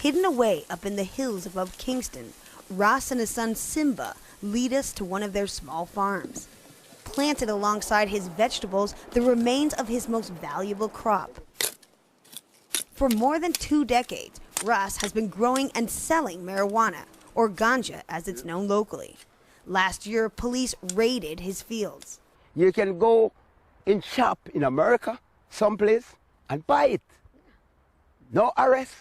Hidden away up in the hills above Kingston, Ross and his son Simba lead us to one of their small farms. Planted alongside his vegetables, the remains of his most valuable crop. For more than 2 decades, Ross has been growing and selling marijuana, or ganja as it's known locally. Last year, police raided his fields. You can go in shop in America, someplace, and buy it. No arrest.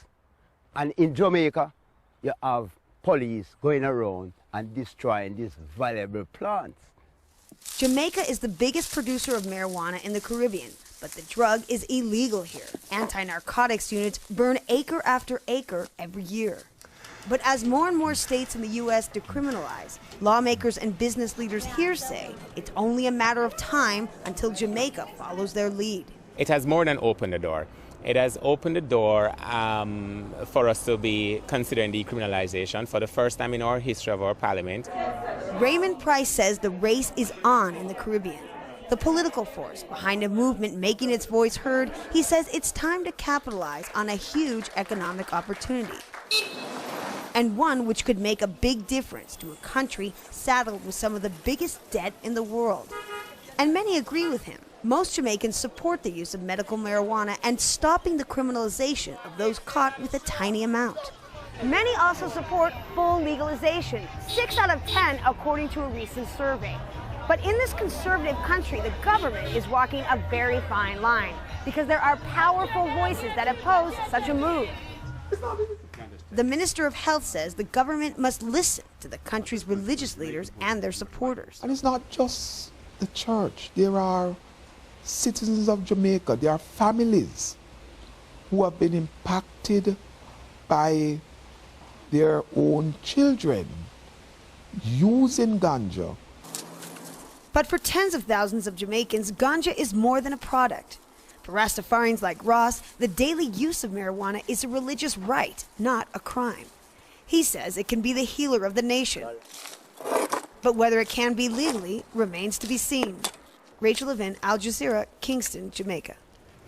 And in Jamaica, you have police going around and destroying these valuable plants. Jamaica is the biggest producer of marijuana in the Caribbean, but the drug is illegal here. Anti-narcotics units burn acre after acre every year. But as more and more states in the U.S. decriminalize, lawmakers and business leaders here say it's only a matter of time until Jamaica follows their lead. It has more than opened the door. It has opened the door for us to be considering decriminalization for the first time in our history of our parliament. Raymond Price says the race is on in the Caribbean. The political force behind a movement making its voice heard, he says it's time to capitalize on a huge economic opportunity. And one which could make a big difference to a country saddled with some of the biggest debt in the world. And many agree with him. Most Jamaicans support the use of medical marijuana and stopping the criminalization of those caught with a tiny amount. Many also support full legalization, 6 out of 10 according to a recent survey. But in this conservative country, the government is walking a very fine line because there are powerful voices that oppose such a move. The Minister of Health says the government must listen to the country's religious leaders and their supporters. And it's not just the church. There are citizens of Jamaica, there are families who have been impacted by their own children using ganja. But for tens of thousands of Jamaicans, ganja is more than a product. For Rastafarians like Ross, the daily use of marijuana is a religious right, not a crime. He says it can be the healer of the nation. But whether it can be legally remains to be seen. Rachel Levin, Al Jazeera, Kingston, Jamaica.